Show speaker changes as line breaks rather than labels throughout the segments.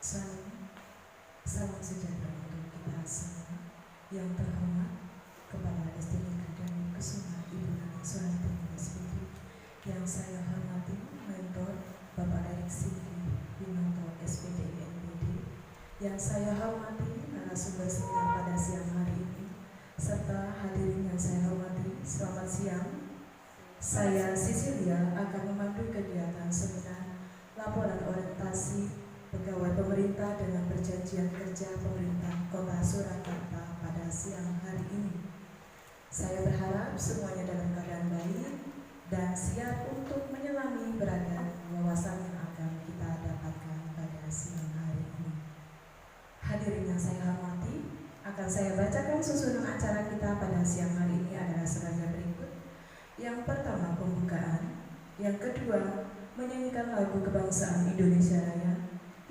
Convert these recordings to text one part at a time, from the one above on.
Salam sejahtera untuk kita semua. Yang terhormat Kepala SD Negeri Danau Kusuma Ibu Nani Suhartini SPD, yang saya hormati Mentor Bapak Erik Singgi Winoto SPD NPD, yang saya hormati narasumber seminar pada siang hari ini, serta hadirin yang saya hormati, selamat siang. Saya Cecilia akan memandu kegiatan seminar laporan orientasi pegawai pemerintah dengan perjanjian kerja pemerintah Kota Surakarta pada siang hari ini. Saya berharap semuanya dalam keadaan baik dan siap untuk menyelami beragam wawasan yang akan kita dapatkan pada siang hari ini. Hadirin yang saya hormati, akan saya bacakan susunan acara kita pada siang hari ini adalah sebagai berikut. Yang pertama, pembukaan. Yang kedua, menyanyikan lagu kebangsaan Indonesia Raya.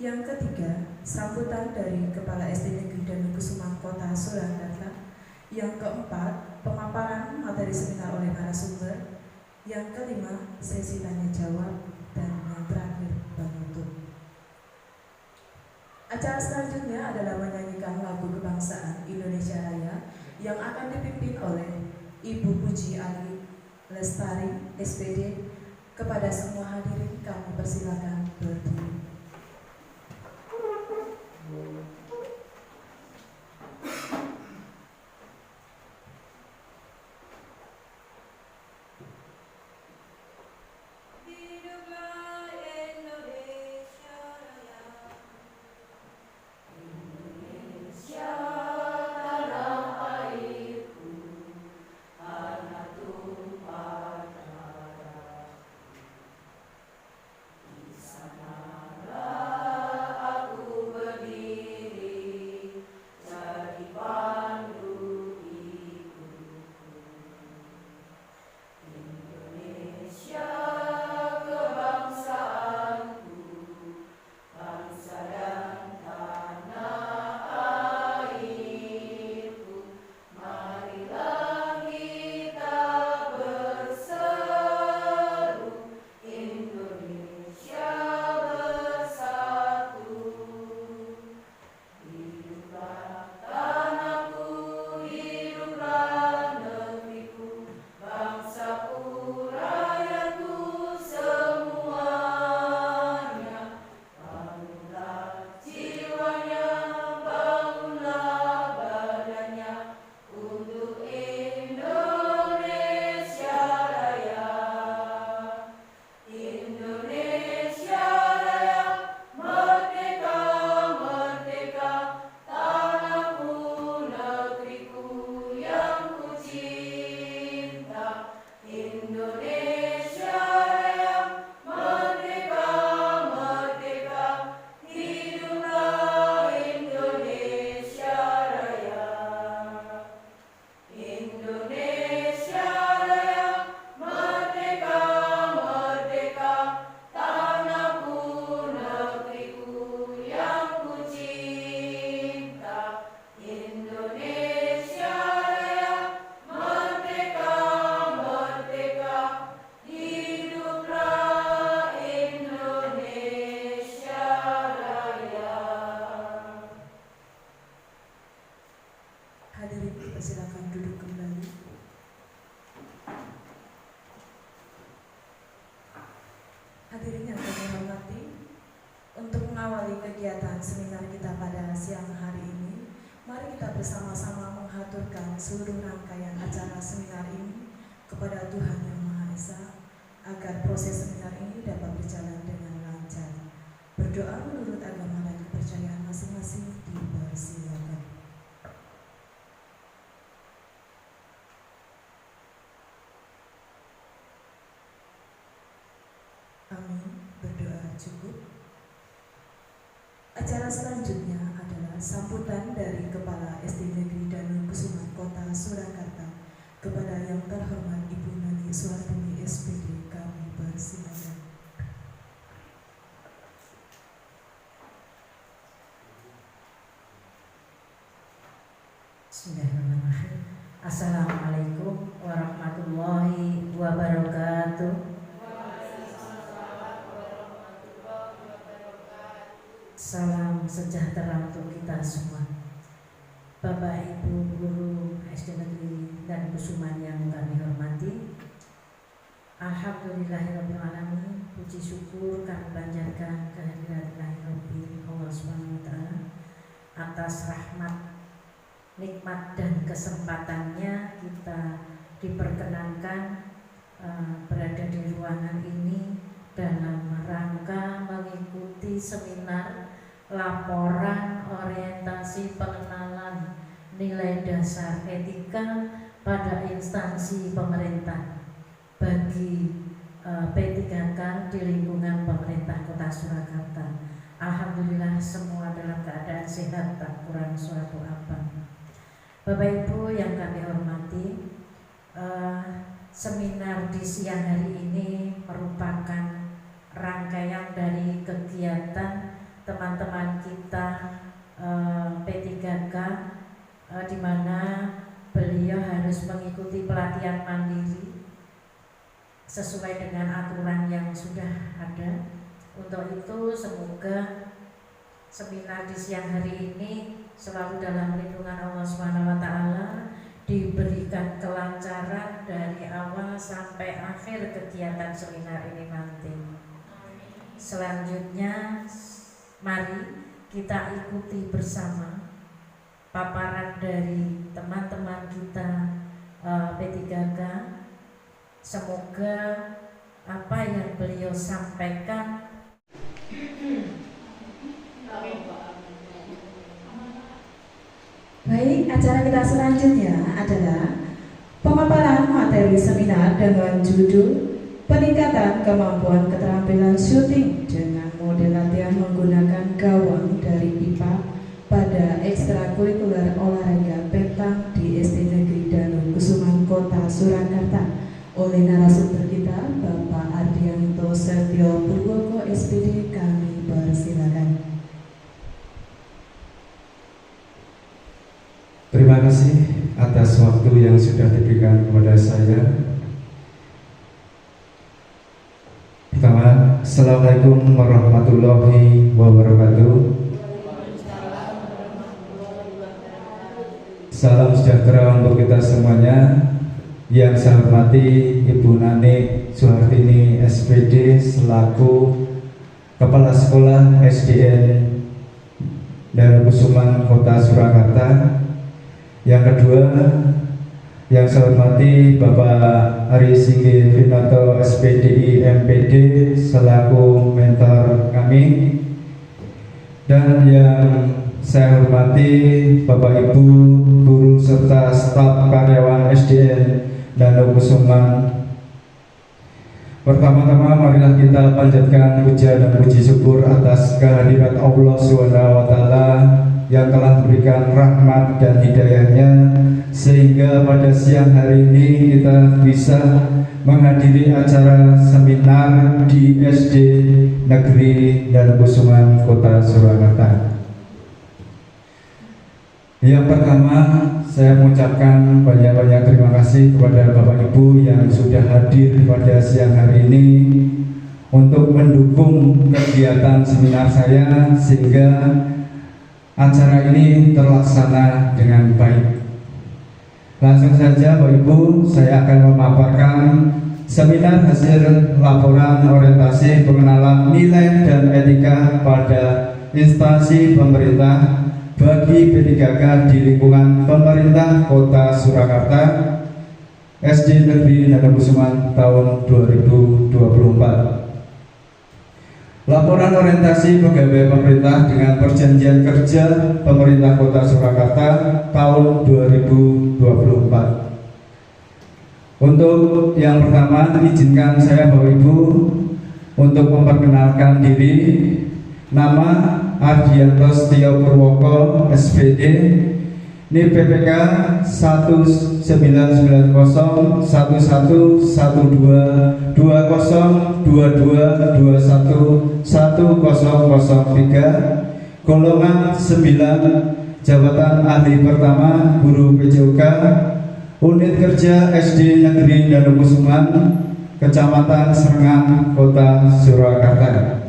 Yang ketiga, sambutan dari Kepala SD Negeri Danau Kusuma Kota Surakarta. Yang keempat, pemaparan materi seminar oleh narasumber. Yang kelima, sesi tanya jawab. Dan yang terakhir, penutup. Acara selanjutnya adalah menyanyikan lagu kebangsaan Indonesia Raya yang akan dipimpin oleh Ibu Puji Ali Lestari SPD. Kepada semua hadirin kami persilakan berdiri. Hadirin yang kami hormati, untuk mengawali kegiatan seminar kita pada siang hari ini, mari kita bersama-sama menghaturkan seluruh rangkaian acara seminar ini kepada Tuhan Yang Maha Esa, agar proses seminar ini dapat berjalan dengan lancar. Berdoa menurut agama dan kepercayaan masing-masing dipersilakan. Amin. Berdoa cukup. Acara selanjutnya adalah sambutan dari Kepala SD Negeri Danau Kusuma Kota Surakarta. Kepada yang terhormat Ibu Nani Suhartini SPD, kami persilakan.
Bismillahirrahmanirrahim. Assalamualaikum warahmatullahi wabarakatuh. Salam sejahtera untuk kita semua. Bapak Ibu guru SD Negeri dan Kusuman yang kami hormati, alhamdulillahirrahmanirrahim. Puji syukur kami panjatkan kehadirat ilahi Allah SWT atas rahmat, nikmat dan kesempatannya kita diperkenankan berada di ruangan ini dalam rangka mengikuti seminar laporan orientasi pengenalan nilai dasar etika pada instansi pemerintah bagi P3K di lingkungan pemerintah Kota Surakarta. Alhamdulillah semua dalam keadaan sehat, tak kurang suatu apa. Bapak Ibu yang kami hormati, seminar di siang hari ini merupakan rangkaian dari kegiatan teman-teman kita P3K, di mana beliau harus mengikuti pelatihan mandiri sesuai dengan aturan yang sudah ada. Untuk itu semoga seminar di siang hari ini selalu dalam lindungan Allah SWT, diberikan kelancaran dari awal sampai akhir kegiatan seminar ini nanti. Selanjutnya mari kita ikuti bersama paparan dari teman-teman kita P3K. Semoga apa yang beliau sampaikan
Baik, acara kita selanjutnya adalah pemaparan materi seminar dengan judul Peningkatan Kemampuan Keterampilan Syuting dengan model latihan menggunakan gawang dari pipa pada ekstrakurikuler olahraga petang di SD Negeri Danau Kusuman Kota Surakarta oleh narasumber kita Bapak Ardianto Setio Purwoko SPD. Kami persilakan.
Terima kasih atas waktu yang sudah diberikan kepada saya. Pertama, Assalamualaikum warahmatullahi wabarakatuh. Salam sejahtera untuk kita semuanya. Yang saya hormati Ibu Nanik Suhartini SPD selaku Kepala Sekolah SDN Danau Kusuman Kota Surakarta. Yang kedua, yang saya hormati Bapak Ari Singgih Vinoto SPDI MPD selaku mentor kami. Dan yang saya hormati Bapak Ibu guru serta staf karyawan SDN Danau Kusuman. Pertama-tama marilah kita panjatkan puja dan puji syukur atas kehadirat Allah SWT yang telah memberikan rahmat dan hidayahnya sehingga pada siang hari ini kita bisa menghadiri acara seminar di SD Negeri Danau Kusuman Kota Surakarta. Yang pertama, saya mengucapkan banyak-banyak terima kasih kepada Bapak Ibu yang sudah hadir pada siang hari ini untuk mendukung kegiatan seminar saya sehingga acara ini terlaksana dengan baik. Langsung saja Bapak Ibu, saya akan memaparkan seminar hasil laporan orientasi pengenalan nilai dan etika pada instansi pemerintah bagi P3K di lingkungan pemerintah Kota Surakarta SD Negeri Danau Kusuman tahun 2024. Laporan orientasi pegawai pemerintah dengan perjanjian kerja pemerintah Kota Surakarta tahun 2024. Untuk yang pertama, izinkan saya Bapak Ibu untuk memperkenalkan diri. Nama Ardianto Setio Purwoko SPD. Ini PPK 1999111122211003 golongan 9, jabatan ahli pertama guru PJOK, unit kerja SD Negeri Danau Kusuman, Kecamatan Serengan, Kota Surakarta.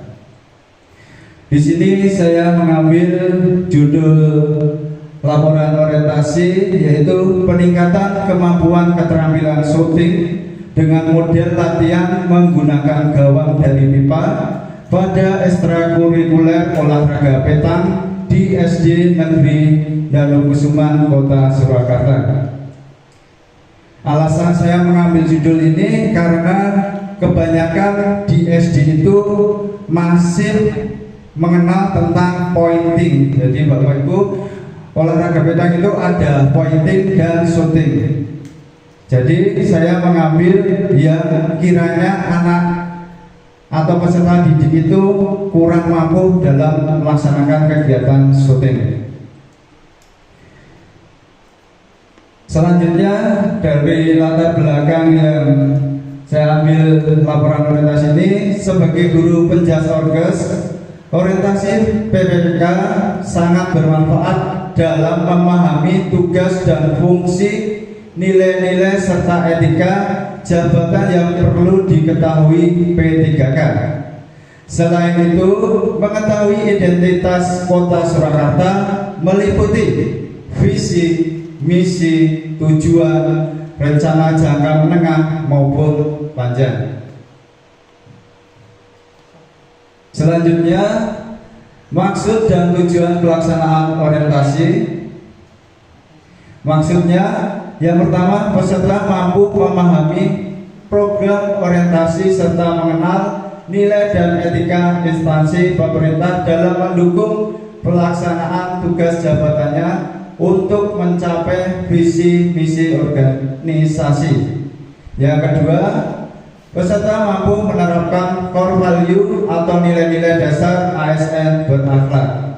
Di sini saya mengambil judul laporan orientasi, yaitu peningkatan kemampuan keterampilan syuting dengan model latihan menggunakan gawang dari pipa pada ekstrakurikuler olahraga petang di SD Negeri Danukusuman, Kota Surakarta. Alasan saya mengambil judul ini karena kebanyakan di SD itu masih mengenal tentang pointing. Jadi Bapak Ibu, olahraga petang itu ada pointing dan shooting. Jadi saya mengambil yang kiranya anak atau peserta didik itu kurang mampu dalam melaksanakan kegiatan shooting. Selanjutnya dari latar belakang yang saya ambil laporan orientasi ini, sebagai guru penjas orkes, orientasi PPPK sangat bermanfaat dalam memahami tugas dan fungsi, nilai-nilai serta etika jabatan yang perlu diketahui P3K. Selain itu, mengetahui identitas Kota Surakarta meliputi visi, misi, tujuan, rencana jangka menengah maupun panjang. Selanjutnya, maksud dan tujuan pelaksanaan orientasi. Maksudnya, yang pertama, peserta mampu memahami program orientasi serta mengenal nilai dan etika instansi pemerintah dalam mendukung pelaksanaan tugas jabatannya untuk mencapai visi misi organisasi. Yang kedua, peserta mampu menerapkan core value atau nilai-nilai dasar ASN berakhlak.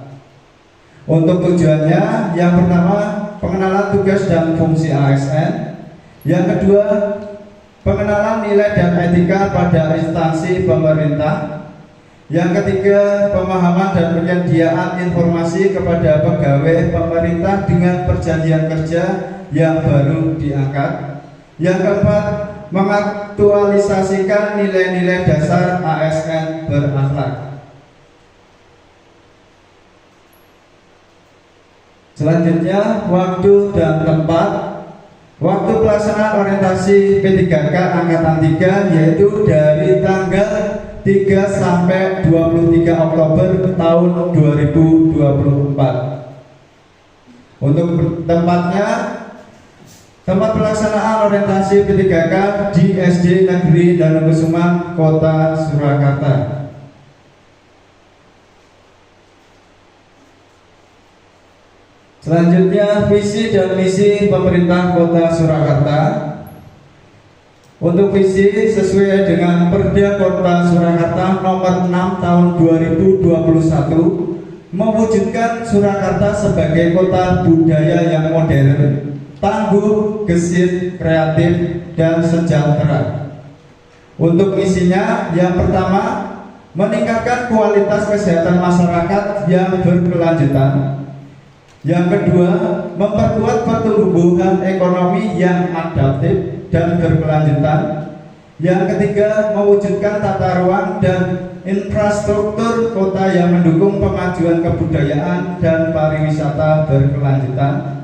Untuk tujuannya, yang pertama, pengenalan tugas dan fungsi ASN. Yang kedua, pengenalan nilai dan etika pada instansi pemerintah. Yang ketiga, pemahaman dan penyediaan informasi kepada pegawai pemerintah dengan perjanjian kerja yang baru diangkat. Yang keempat, mengaktualisasikan nilai-nilai dasar ASN berakhlak. Selanjutnya, waktu dan tempat. Waktu pelaksanaan orientasi P3K Angkatan 3 yaitu dari tanggal 3 sampai 23 Oktober tahun 2024. Untuk tempatnya, tempat pelaksanaan orientasi P3K di SD Negeri Danukusuman, Kota Surakarta. Selanjutnya, visi dan misi pemerintah Kota Surakarta. Untuk visi, sesuai dengan Perda Kota Surakarta nomor 6 tahun 2021, mewujudkan Surakarta sebagai kota budaya yang modern, tangguh, gesit, kreatif, dan sejahtera. Untuk misinya, yang pertama, meningkatkan kualitas kesehatan masyarakat yang berkelanjutan. Yang kedua, memperkuat pertumbuhan ekonomi yang adaptif dan berkelanjutan. Yang ketiga, mewujudkan tata ruang dan infrastruktur kota yang mendukung pemajuan kebudayaan dan pariwisata berkelanjutan.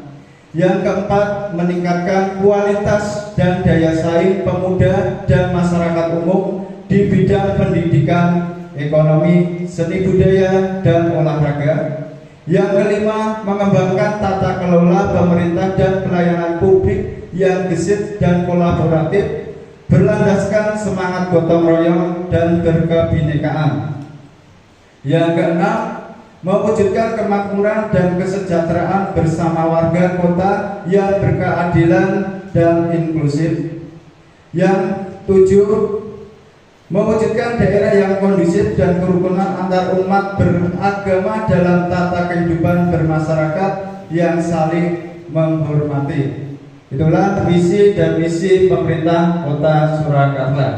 Yang keempat, meningkatkan kualitas dan daya saing pemuda dan masyarakat umum di bidang pendidikan, ekonomi, seni budaya, dan olahraga. Yang kelima, mengembangkan tata kelola pemerintah dan pelayanan publik yang gesit dan kolaboratif, berlandaskan semangat gotong royong dan berkebinekaan. Yang keenam, mewujudkan kemakmuran dan kesejahteraan bersama warga kota yang berkeadilan dan inklusif. Yang tujuh, mewujudkan daerah yang kondusif dan kerukunan antar umat beragama dalam tata kehidupan bermasyarakat yang saling menghormati. Itulah visi dan misi pemerintah Kota Surakarta.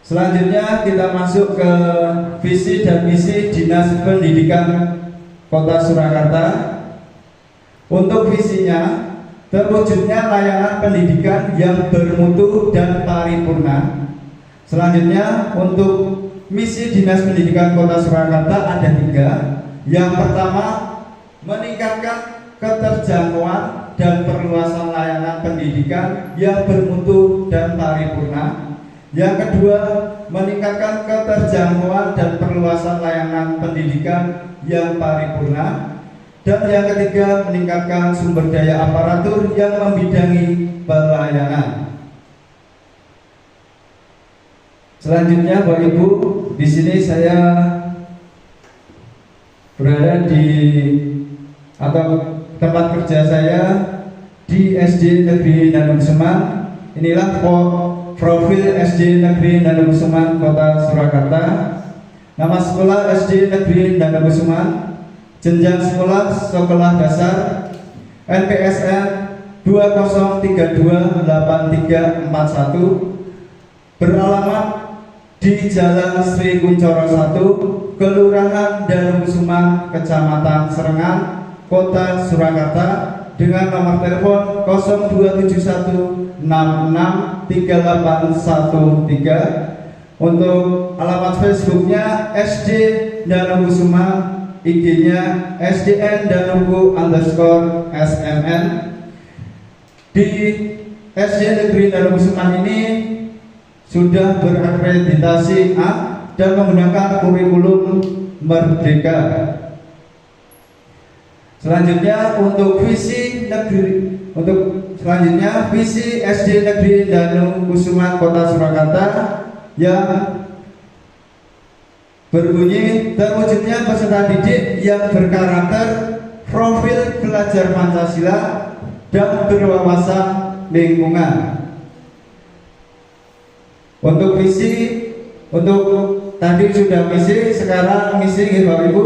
Selanjutnya kita masuk ke visi dan misi Dinas Pendidikan Kota Surakarta. Untuk visinya, terwujudnya layanan pendidikan yang bermutu dan paripurna. Selanjutnya, untuk misi Dinas Pendidikan Kota Surakarta ada 3. Yang pertama, meningkatkan keterjangkauan dan perluasan layanan pendidikan yang bermutu dan paripurna. Yang kedua, meningkatkan keterjangkauan dan perluasan layanan pendidikan yang paripurna. Dan yang ketiga, meningkatkan sumber daya aparatur yang membidangi pelayanan. Selanjutnya, Bapak Ibu, di sini saya berada di atau tempat kerja saya di SD Negeri Danau-Kusuman. Inilah profil SD Negeri Danau-Kusuman Kota Surakarta. Nama sekolah SD Negeri Danau-Kusuman. Jenjang sekolah dasar NPSN 20328341, beralamat di Jalan Sri Kuncoro 1, Kelurahan Danau-Kusuman, Kecamatan Serengan, Kota Surakarta, dengan nomor telepon 0271663813. Untuk alamat Facebooknya SD Danau-Kusuman, IG-nya SDN Danuku_SMN. Di SD Negeri Danau-Kusuman ini sudah berakreditasi A dan menggunakan kurikulum Merdeka. Selanjutnya visi SD Negeri Danau-Kusuman Kota Surakarta yang berbunyi, terwujudnya peserta didik yang berkarakter, profil pelajar Pancasila, dan berwawasan lingkungan. Untuk tadi sudah misi, sekarang misi Bapak Ibu.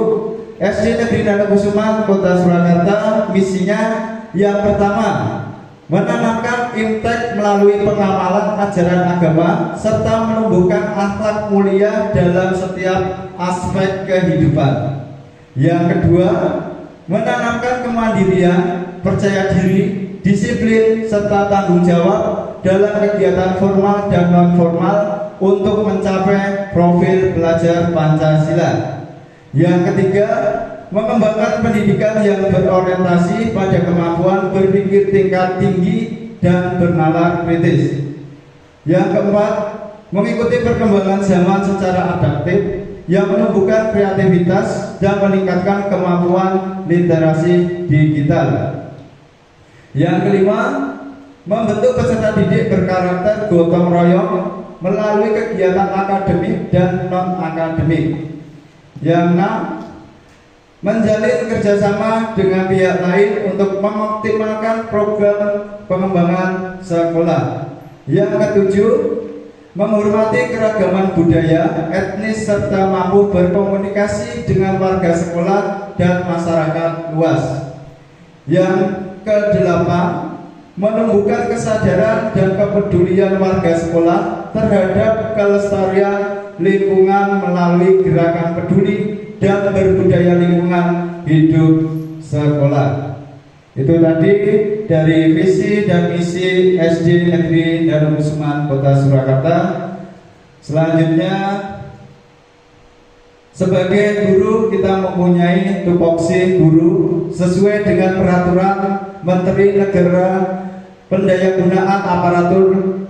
SD Negeri Danau-Kusuman Kota Surakarta, misinya yang pertama, menanamkan impact melalui pengamalan ajaran agama serta menumbuhkan akhlak mulia dalam setiap aspek kehidupan. Yang kedua, menanamkan kemandirian, percaya diri, disiplin, serta tanggung jawab dalam kegiatan formal dan non-formal untuk mencapai profil pelajar Pancasila. Yang ketiga, mengembangkan pendidikan yang berorientasi pada kemampuan berpikir tingkat tinggi dan bernalar kritis. Yang keempat, mengikuti perkembangan zaman secara adaptif yang menumbuhkan kreativitas dan meningkatkan kemampuan literasi digital. Yang kelima, membentuk peserta didik berkarakter gotong royong melalui kegiatan akademik dan non-akademik. Yang enam, menjalin kerjasama dengan pihak lain untuk mengoptimalkan program pengembangan sekolah. Yang ketujuh, menghormati keragaman budaya, etnis, serta mampu berkomunikasi dengan warga sekolah dan masyarakat luas. Yang kedelapan, menumbuhkan kesadaran dan kepedulian warga sekolah terhadap kelestarian lingkungan melalui gerakan peduli dan berbudaya lingkungan hidup sekolah. Itu tadi dari visi dan misi SD Negeri Danau-Kusuman Kota Surakarta. Selanjutnya, sebagai guru kita mempunyai tupoksi guru sesuai dengan peraturan Menteri Negara Pendayagunaan Aparatur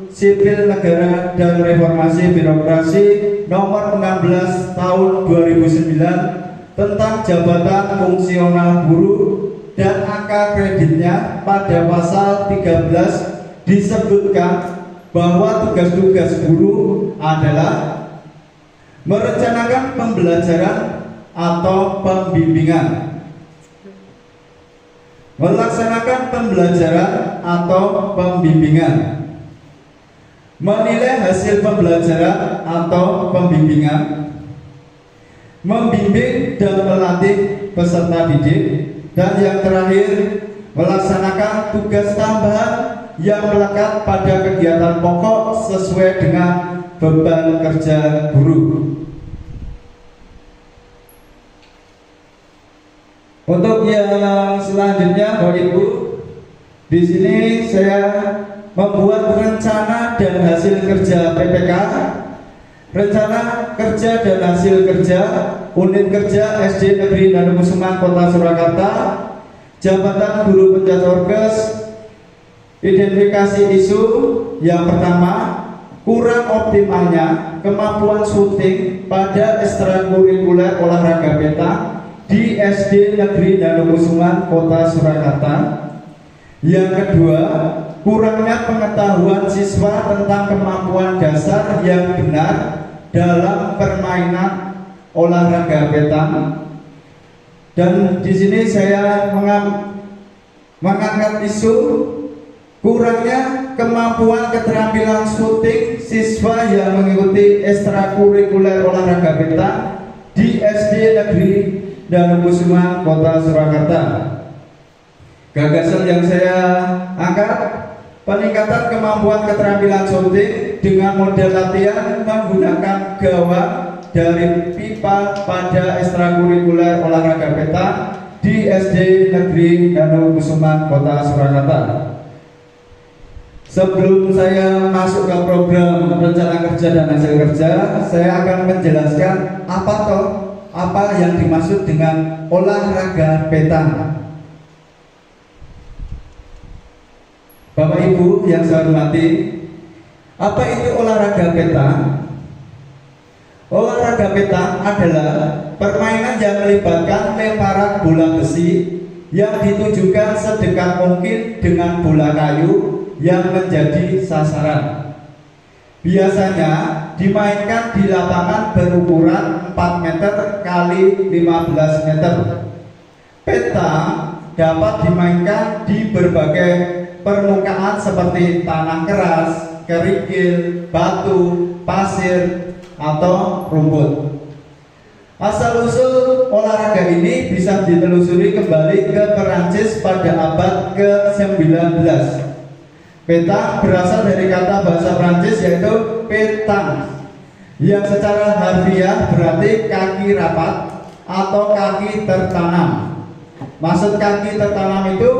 Sipil Negara dan Reformasi Birokrasi Nomor 16 Tahun 2009 tentang jabatan fungsional guru, dan angka kreditnya pada pasal 13 disebutkan bahwa tugas-tugas guru adalah merencanakan pembelajaran atau pembimbingan, melaksanakan pembelajaran atau pembimbingan, menilai hasil pembelajaran atau pembimbingan, membimbing dan melatih peserta didik, dan yang terakhir, melaksanakan tugas tambahan yang melekat pada kegiatan pokok sesuai dengan beban kerja guru. Untuk yang selanjutnya, Bapak Ibu, di sini saya membuat rencana dan hasil kerja PPK. Rencana kerja dan hasil kerja Unit Kerja SD Negeri Danukusuman Kota Surakarta, jabatan guru pencatorkes. Identifikasi isu yang pertama, kurang optimalnya kemampuan syuting pada ekstrakurikuler olahraga peta di SD Negeri Danukusuman Kota Surakarta. Yang kedua, kurangnya pengetahuan siswa tentang kemampuan dasar yang benar dalam permainan olahraga peta. Dan di sini saya mengangkat isu kurangnya kemampuan keterampilan syuting siswa yang mengikuti ekstrakurikuler olahraga peta di SD Negeri Danukusuman Kota Surakarta. Gagasan yang saya angkat, peningkatan kemampuan keterampilan syuting dengan model latihan menggunakan gawang dari pipa pada ekstrakurikuler olahraga peta di SD Negeri Danukusuman Kota Surakarta. Sebelum saya masuk ke program rencana kerja dan hasil kerja, saya akan menjelaskan apa yang dimaksud dengan olahraga peta. Bapak Ibu yang saya hormati, apa itu olahraga peta? Olahraga peta adalah permainan yang melibatkan lemparan bola besi yang ditujukan sedekat mungkin dengan bola kayu yang menjadi sasaran. Biasanya dimainkan di lapangan berukuran 4 meter kali 15 meter. Peta dapat dimainkan di berbagai permukaan seperti tanah keras, kerikil, batu, pasir, atau rumput. Asal-usul olahraga ini bisa ditelusuri kembali ke Perancis pada abad ke-19. Peta berasal dari kata bahasa Prancis yaitu pétanque, yang secara harfiah berarti kaki rapat atau kaki tertanam. Maksud kaki tertanam itu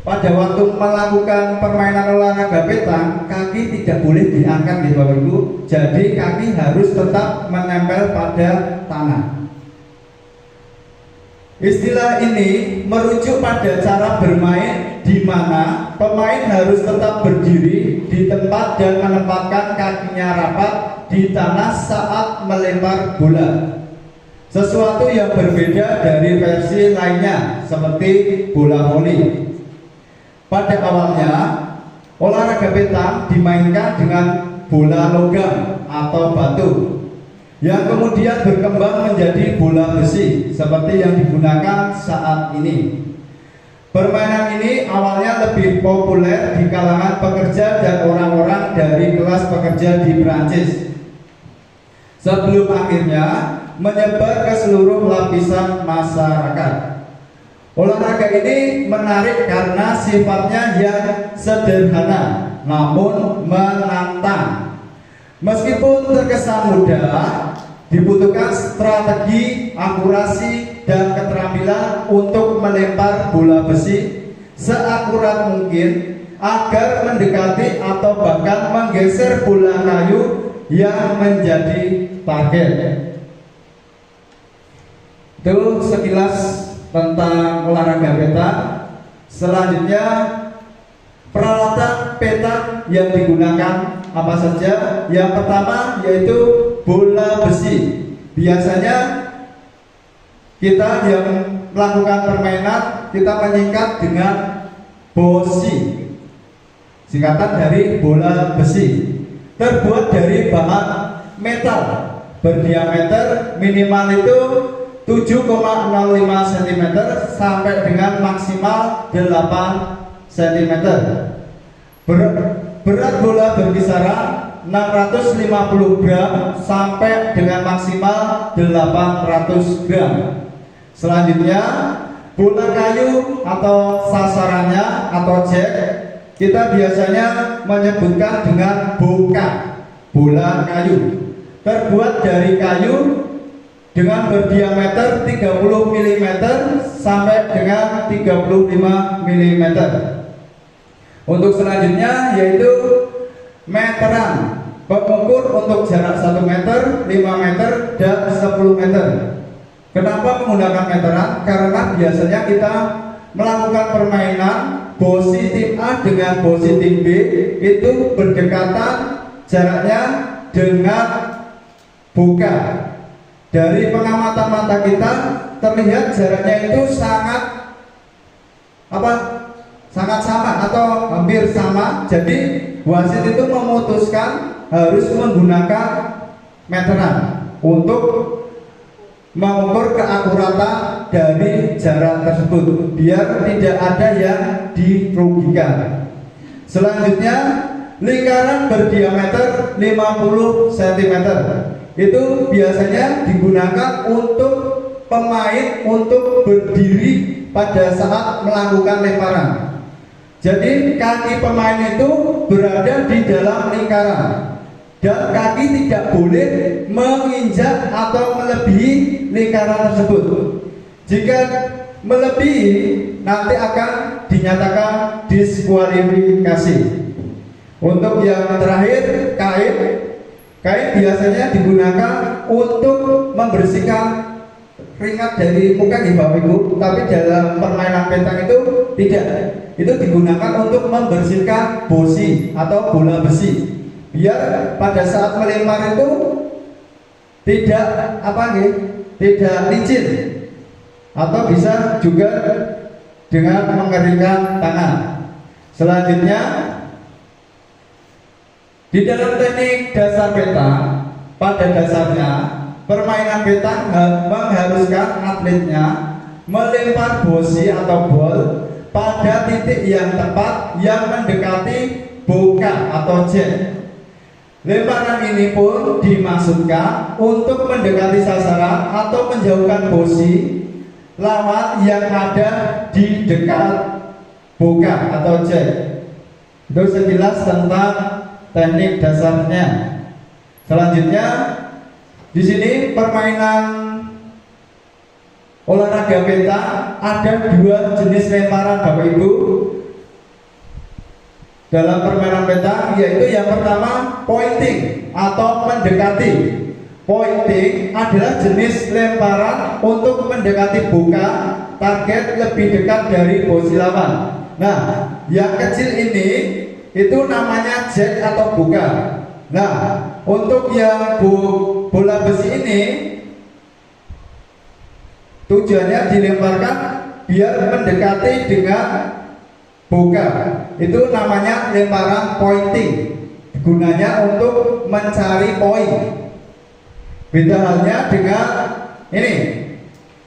pada waktu melakukan permainan olahraga peta, kaki tidak boleh diangkat gitu Bapak Ibu. Jadi kaki harus tetap menempel pada tanah. Istilah ini merujuk pada cara bermain di mana pemain harus tetap berdiri di tempat dan menempatkan kakinya rapat di tanah saat melempar bola. Sesuatu yang berbeda dari versi lainnya seperti bola voli. Pada awalnya, olahraga peta dimainkan dengan bola logam atau batu yang kemudian berkembang menjadi bola besi seperti yang digunakan saat ini. Permainan ini awalnya lebih populer di kalangan pekerja dan orang-orang dari kelas pekerja di Prancis, sebelum akhirnya menyebar ke seluruh lapisan masyarakat. Olahraga ini menarik karena sifatnya yang sederhana namun menantang. Meskipun terkesan mudah, dibutuhkan strategi, akurasi, dan keterampilan untuk melempar bola besi seakurat mungkin agar mendekati atau bahkan menggeser bola kayu yang menjadi target. Itu sekilas tentang olahraga peta. Selanjutnya, peralatan peta yang digunakan apa saja? Yang pertama yaitu bola besi. Biasanya kita yang melakukan permainan kita menyingkat dengan bosi, singkatan dari bola besi. Terbuat dari bahan metal berdiameter minimal itu 7,05 cm sampai dengan maksimal 8 cm. Berat bola berkisaran 650 gram sampai dengan maksimal 800 gram. Selanjutnya, bola kayu atau sasarannya atau jack kita biasanya menyebutkan dengan boka, bola kayu. Terbuat dari kayu dengan berdiameter 30 mm sampai dengan 35 mm. Untuk selanjutnya yaitu meteran. pengukur untuk jarak 1 meter, 5 meter, dan 10 meter. Kenapa menggunakan meteran? Karena biasanya kita melakukan permainan bosi tim A dengan bosi tim B itu berdekatan jaraknya dengan buka. Dari pengamatan mata kita terlihat jaraknya itu sangat sama atau hampir sama. Jadi wasit itu memutuskan harus menggunakan meteran untuk mengukur keakuratan dari jarak tersebut biar tidak ada yang dirugikan. Selanjutnya, lingkaran berdiameter 50 cm itu biasanya digunakan untuk pemain untuk berdiri pada saat melakukan lemparan. Jadi kaki pemain itu berada di dalam lingkaran dan kaki tidak boleh menginjak atau melebihi lingkaran tersebut. Jika melebihi, nanti akan dinyatakan diskualifikasi. Untuk yang terakhir, kain biasanya digunakan untuk membersihkan keringat dari muka nih Bapak Ibu, tapi dalam permainan petang itu tidak. Itu digunakan untuk membersihkan bosi atau bola besi, biar pada saat melempar itu tidak tidak licin, atau bisa juga dengan mengeringkan tangan. Selanjutnya, di dalam teknik dasar petang, pada dasarnya permainan petang mengharuskan atletnya melempar bosi atau bol pada titik yang tepat yang mendekati buka atau jet. Lemparan ini pun dimaksudkan untuk mendekati sasaran atau menjauhkan bosi lawan yang ada di dekat buka atau jet. Itu sekilas tentang teknik dasarnya. Selanjutnya, di sini permainan olahraga petang ada 2 jenis lemparan Bapak Ibu dalam permainan petang, yaitu yang pertama pointing atau mendekati. Pointing adalah jenis lemparan untuk mendekati buka target lebih dekat dari bosi lawan. Nah, yang kecil ini itu namanya jack atau buka. Nah, untuk yang bola besi ini tujuannya dilemparkan biar mendekati dengan buka. Itu namanya lemparan pointing. Gunanya untuk mencari poin. Beda halnya dengan ini,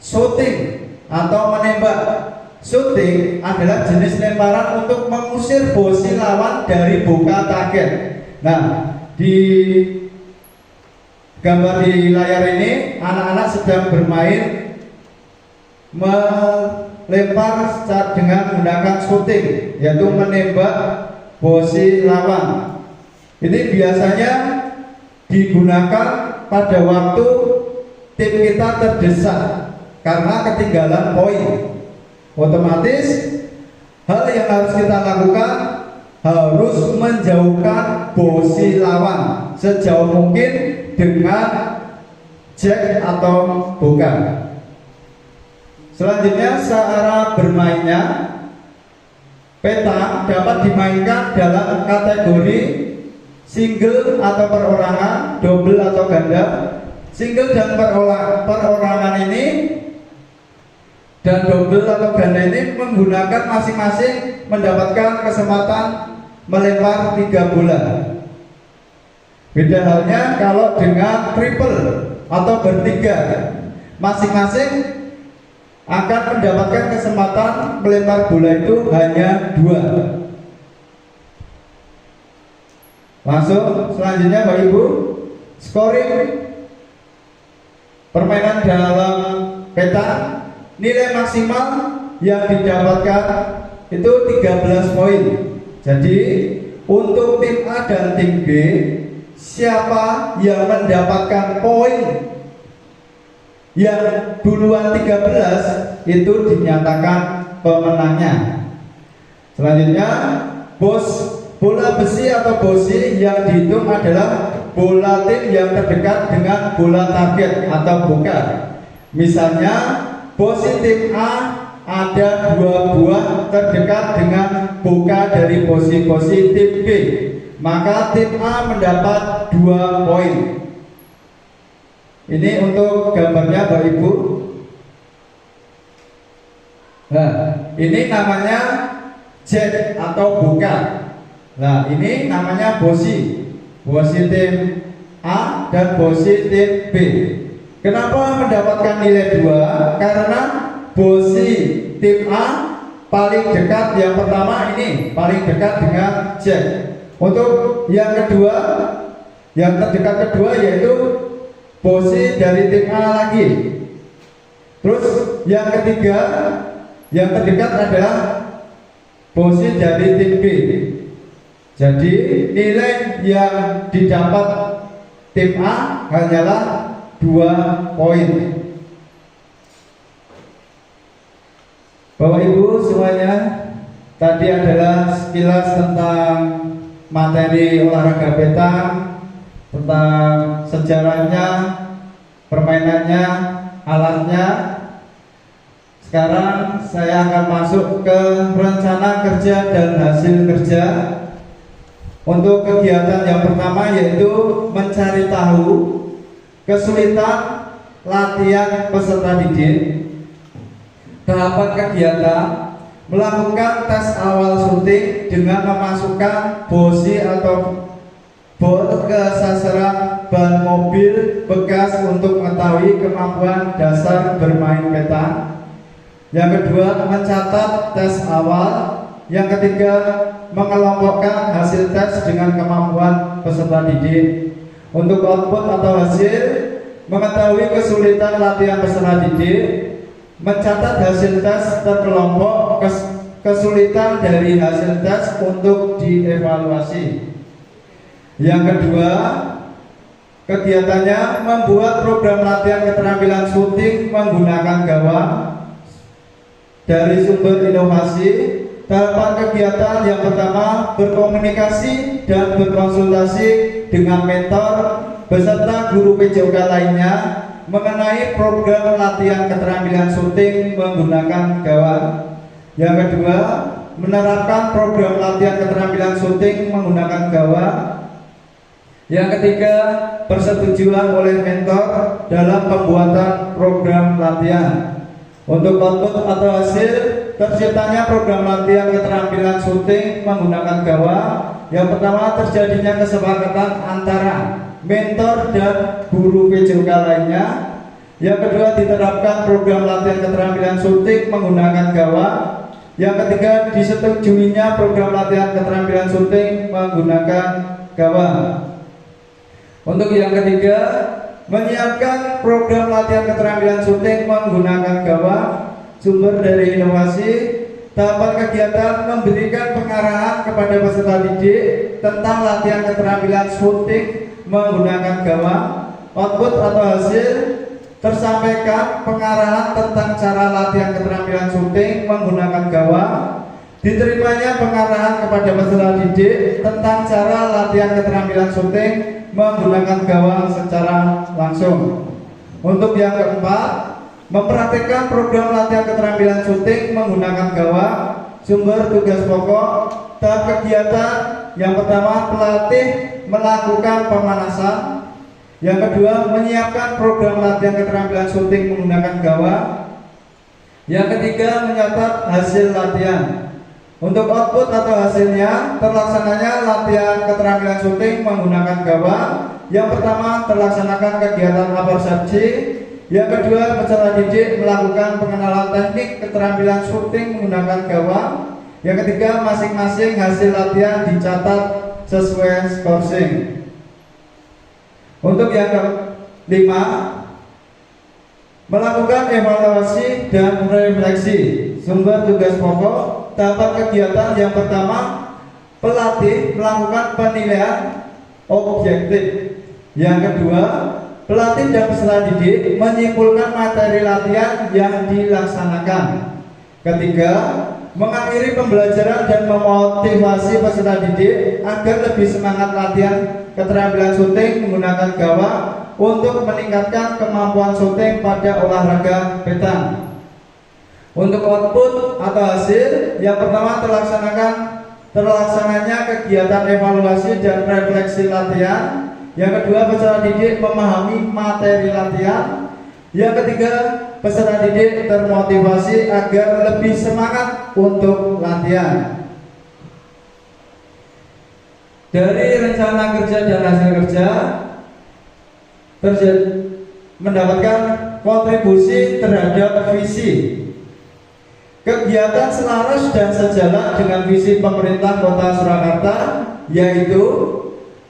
shooting atau menembak. Shooting adalah jenis lemparan untuk mengusir bosi lawan dari buka target. Nah, di gambar di layar ini anak-anak sedang bermain melempar dengan menggunakan shooting, yaitu menembak bosi lawan. Ini biasanya digunakan pada waktu tim kita terdesak karena ketinggalan poin. Otomatis hal yang harus kita lakukan harus menjauhkan bosi lawan sejauh mungkin dengan jack atau buka. Selanjutnya, cara bermainnya, petang dapat dimainkan dalam kategori single atau perorangan, double atau ganda. Single dan perorangan ini dan double atau ganda ini menggunakan masing-masing mendapatkan kesempatan melempar 3 bola. Beda halnya kalau dengan triple atau bertiga, masing-masing akan mendapatkan kesempatan melempar bola itu hanya 2. Langsung selanjutnya Bapak Ibu, scoring permainan dalam petang, nilai maksimal yang didapatkan itu 13 poin. Jadi untuk tim A dan tim B, siapa yang mendapatkan poin yang duluan 13 itu dinyatakan pemenangnya. Selanjutnya, bos bola besi atau bosi yang dihitung adalah bola tim yang terdekat dengan bola target atau bukan. Misalnya, bosi tim A ada 2 buah terdekat dengan buka dari bosi-bosi tim B, maka tim A mendapat 2 poin. Ini untuk gambarnya Bapak Ibu. Nah, ini namanya jack atau buka. Nah, ini namanya bosi tim A dan bosi tim B. Kenapa mendapatkan nilai 2? Karena bosi tim A paling dekat, yang pertama ini paling dekat dengan jack. Untuk yang kedua, yang terdekat kedua yaitu bosi dari tim A lagi. Terus yang ketiga, yang terdekat adalah bosi dari tim B. Jadi nilai yang didapat tim A hanyalah 2 poin. Bapak Ibu semuanya, tadi adalah sekilas tentang materi olahraga petang, tentang sejarahnya, permainannya, alatnya. Sekarang saya akan masuk ke rencana kerja dan hasil kerja. Untuk kegiatan yang pertama yaitu mencari tahu kesulitan latihan peserta didik. Tahapan kegiatan melakukan tes awal syuting dengan memasukkan bosi atau bor ke sasaran ban mobil bekas untuk mengetahui kemampuan dasar bermain petang. Yang kedua, mencatat tes awal. Yang ketiga, mengelompokkan hasil tes dengan kemampuan peserta didik. Untuk output atau hasil, mengetahui kesulitan latihan peserta didik, mencatat hasil tes terkelompok, kesulitan dari hasil tes untuk dievaluasi. Yang kedua, kegiatannya membuat program latihan keterampilan syuting menggunakan gawang dari sumber inovasi. Tahapan kegiatan yang pertama, berkomunikasi dan berkonsultasi dengan mentor beserta guru PJOK lainnya mengenai program latihan keterampilan syuting menggunakan gawang. Yang kedua, menerapkan program latihan keterampilan syuting menggunakan gawang. Yang ketiga, persetujuan oleh mentor dalam pembuatan program latihan. Untuk output atau hasil, terciptanya program latihan keterampilan syuting menggunakan gawang. Yang pertama, terjadinya kesepakatan antara mentor dan guru PJOK lainnya. Yang kedua, diterapkan program latihan keterampilan syuting menggunakan gawang. Yang ketiga, disetujuinya program latihan keterampilan syuting menggunakan gawang. Untuk yang ketiga, menyiapkan program latihan keterampilan syuting menggunakan gawang. Sumber dari inovasi. Tahapan kegiatan memberikan pengarahan kepada peserta didik tentang latihan keterampilan syuting menggunakan gawang. Output atau hasil, tersampaikan pengarahan tentang cara latihan keterampilan syuting menggunakan gawang. Diterimanya pengarahan kepada peserta didik tentang cara latihan keterampilan syuting menggunakan gawang secara langsung. Untuk yang keempat, mempraktikkan program latihan keterampilan syuting menggunakan gawang. Sumber tugas pokok. Tahap kegiatan yang pertama, pelatih melakukan pemanasan. Yang kedua, menyiapkan program latihan keterampilan syuting menggunakan gawang. Yang ketiga, mencatat hasil latihan. Untuk output atau hasilnya, terlaksananya latihan keterampilan syuting menggunakan gawang. Yang pertama, terlaksanakan kegiatan apersepsi. Yang kedua, peserta didik melakukan pengenalan teknik keterampilan syuting menggunakan gawang. Yang ketiga, masing-masing hasil latihan dicatat sesuai skorsing. Untuk yang kelima, melakukan evaluasi dan refleksi. Sumber tugas pokok. Tahapan kegiatan yang pertama, pelatih melakukan penilaian objektif. Yang kedua, pelatih dan peserta didik menyimpulkan materi latihan yang dilaksanakan.
Ketiga, mengakhiri pembelajaran dan memotivasi peserta didik agar lebih semangat latihan keterampilan syuting menggunakan gawang untuk meningkatkan kemampuan syuting pada olahraga petang. Untuk output atau hasil, yang pertama terlaksananya kegiatan evaluasi dan refleksi latihan. Yang kedua, peserta didik memahami materi latihan. Yang ketiga, peserta didik termotivasi agar lebih semangat untuk latihan. Dari rencana kerja dan hasil kerja mendapatkan kontribusi terhadap visi. Kegiatan selaras dan sejalan dengan visi pemerintah Kota Surakarta, yaitu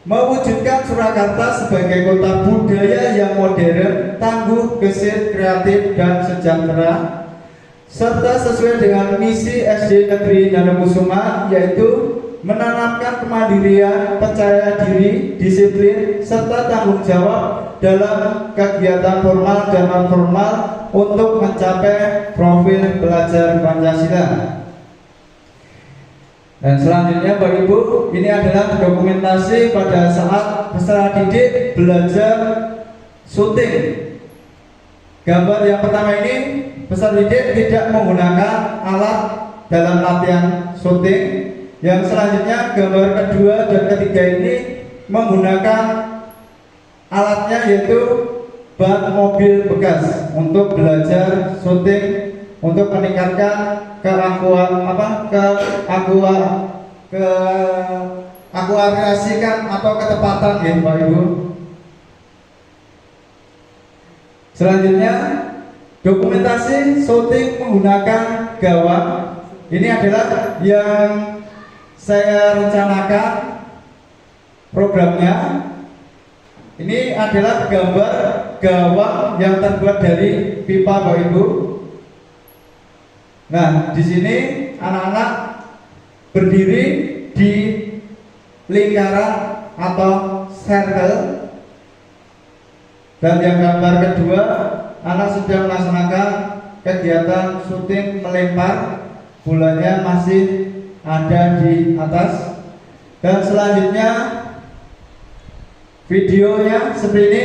mewujudkan Surakarta sebagai kota budaya yang modern, tangguh, gesit, kreatif, dan sejahtera, serta sesuai dengan misi SD Negeri Nanokusuma, yaitu menanamkan kemandirian, percaya diri, disiplin, serta tanggung jawab dalam kegiatan formal dan non-formal untuk mencapai profil belajar Pancasila. Dan selanjutnya Bapak Ibu, ini adalah dokumentasi pada saat peserta didik belajar syuting. Gambar yang pertama ini, peserta didik tidak menggunakan alat dalam latihan syuting. Yang selanjutnya gambar kedua dan ketiga ini menggunakan alatnya, yaitu ban mobil bekas untuk belajar syuting untuk meningkatkan akuariasikan atau ketepatan ya Pak Ibu. Selanjutnya dokumentasi syuting menggunakan gawang. Ini adalah yang saya rencanakan programnya. Ini adalah gambar gawang yang terbuat dari pipa Bapak Ibu. Nah, di sini anak-anak berdiri di lingkaran atau circle. Dan yang gambar kedua, anak sedang melaksanakan kegiatan syuting melempar, bolanya masih ada di atas. Dan selanjutnya videonya seperti ini.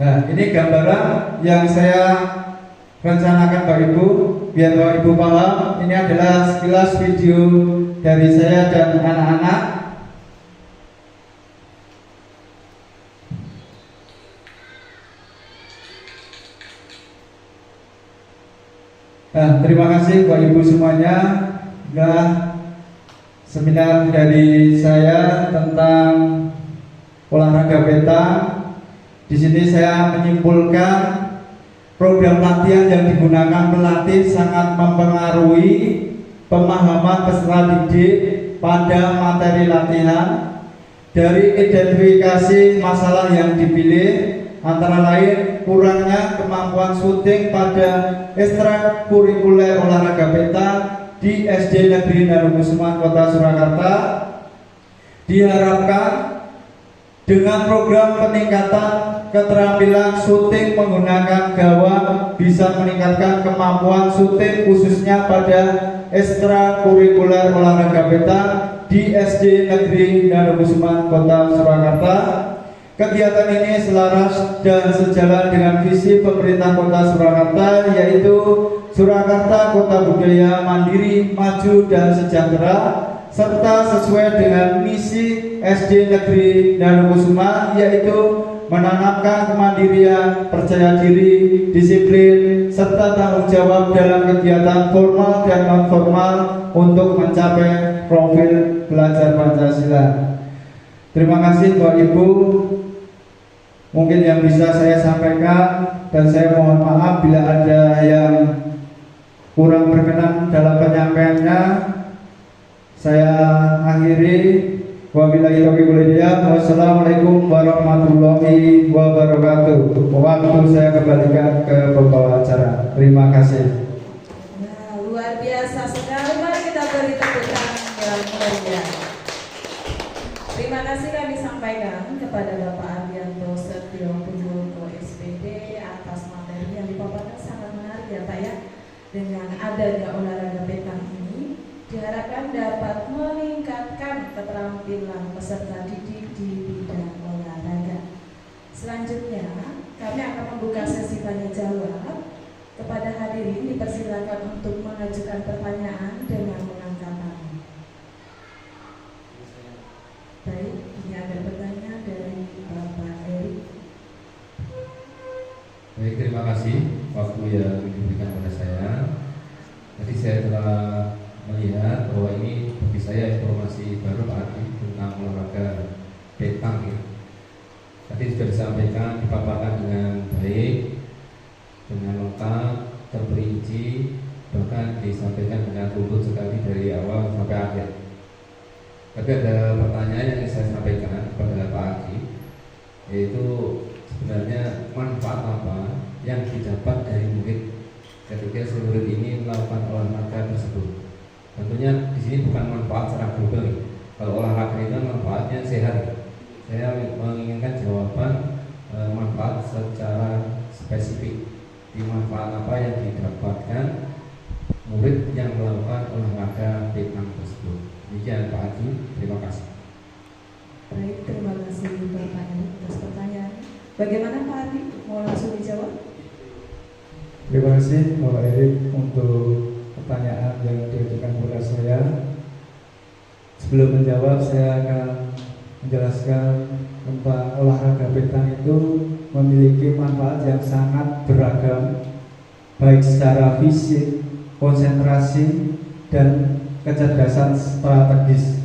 Nah, ini gambaran yang saya rencanakan Bapak Ibu, biar Bapak Ibu paham. Ini adalah sekilas video dari saya dan anak-anak. Nah, terima kasih Bapak Ibu semuanya. Nah, seminar dari saya tentang olahraga petang. Di sini saya menyimpulkan program latihan yang digunakan pelatih sangat mempengaruhi pemahaman peserta didik pada materi latihan. Dari identifikasi masalah yang dipilih, antara lain kurangnya kemampuan syuting pada ekstrakurikuler olahraga petang di SD Negeri Nanokusuma Kota Surakarta. Diharapkan dengan program peningkatan keterampilan syuting menggunakan gawang bisa meningkatkan kemampuan syuting khususnya pada ekstrakurikuler olahraga petang di SD Negeri Nanokusuma Kota Surakarta. Kegiatan ini selaras dan sejalan dengan visi pemerintah Kota Surakarta, yaitu Surakarta Kota Budaya Mandiri, Maju dan Sejahtera, serta sesuai dengan misi SD Negeri Nanokusuma, yaitu menanamkan kemandirian, percaya diri, disiplin, serta tanggung jawab dalam kegiatan formal dan non-formal untuk mencapai profil belajar Pancasila. Terima kasih Bapak Ibu. Mungkin yang bisa saya sampaikan, dan saya mohon maaf bila ada yang kurang berkenan dalam penyampaiannya. Saya akhiri. Wabillahi taufiq wal hidayah. Wassalamualaikum warahmatullahi wabarakatuh. Waktu saya kembalikan ke pembawa acara. Terima kasih.
Nah, luar biasa sekali. Mari kita beri tepuk tangan yang meriah. kasih kami sampaikan kepada Bapak Ardianto Setio Purwoko SPD atas materi yang dipaparkan sangat menarik ya Pak ya. Dengan adanya olahraga petang ini diharapkan dapat meningkatkan keterampilan peserta didik di bidang olahraga. Selanjutnya kami akan membuka sesi tanya jawab. Kepada hadirin dipersilakan untuk mengajukan pertanyaan dengan mengangkat tangan. Baik, ini ada pertanyaan dari Bapak Erik.
Baik, terima kasih waktu yang diberikan kepada saya. Tadi saya telah melihat bahwa ini bagi saya informasi baru Pak Adi tentang olahraga petang ya. Tadi sudah disampaikan, dipaparkan dengan baik, dengan lengkap, terperinci, bahkan disampaikan dengan runut sekali dari awal sampai akhir. Tapi ada pertanyaan yang saya sampaikan kepada Pak Adi, yaitu sebenarnya manfaat apa yang didapat dari murid ketika si murid ini melakukan olahraga tersebut. Tentunya di sini bukan manfaat secara global. Kalau olahraga itu manfaatnya sehat. Saya menginginkan jawaban manfaat secara spesifik. Di manfaat apa yang didapatkan murid yang melakukan olahraga petang tersebut. Demikian Pak Adi, terima kasih.
Baik, terima kasih Bapak Erik atas pertanyaan. Bagaimana Pak Adi? Mau langsung dijawab?
Terima kasih Bapak Erik untuk pertanyaan yang diajukan kepada saya. Sebelum menjawab, saya akan menjelaskan tentang olahraga petang itu memiliki manfaat yang sangat beragam, baik secara fisik, konsentrasi, dan kecerdasan strategis.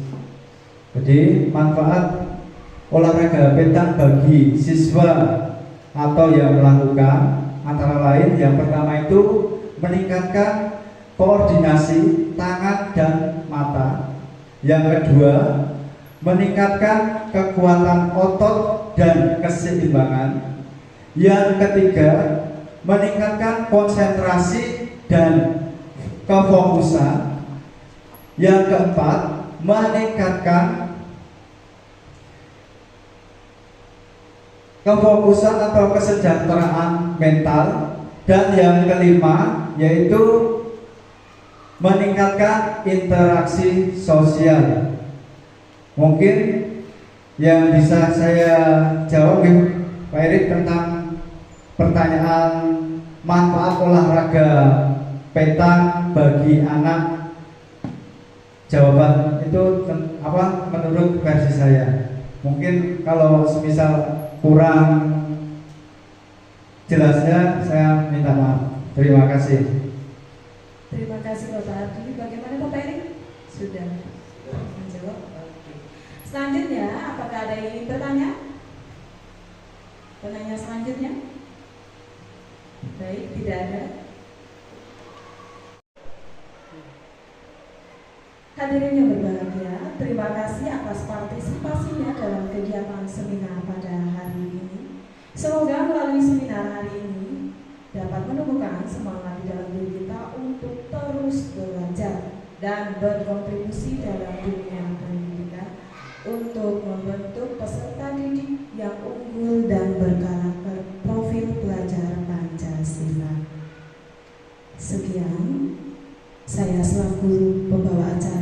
Jadi manfaat olahraga petang bagi siswa atau yang melakukan antara lain yang pertama itu meningkatkan koordinasi tangan dan mata. Yang kedua, meningkatkan kekuatan otot dan keseimbangan. Yang ketiga, meningkatkan konsentrasi dan kefokusan. Yang keempat, meningkatkan kefokusan atau kesejahteraan mental. Dan yang kelima, yaitu meningkatkan interaksi sosial. Mungkin yang bisa saya jawab Pak Erik tentang pertanyaan manfaat olahraga petang bagi anak. Jawaban itu apa menurut versi saya. Mungkin kalau semisal kurang jelasnya saya minta maaf. Terima kasih.
Terima kasih Bapak Adi. Bagaimana Bapak Erik? Sudah menjawab? Oke. Selanjutnya, apakah ada yang ingin bertanya? Penanya selanjutnya? Baik, tidak ada. Hadirin yang berbahagia, terima kasih atas partisipasinya dalam kegiatan seminar pada hari ini. Semoga melalui seminar hari ini dapat menumbuhkan semangat di dalam diri kita untuk terus belajar dan berkontribusi dalam dunia pendidikan untuk membentuk peserta didik yang unggul dan berkarakter profil pelajar Pancasila. Sekian, saya selaku pembawa acara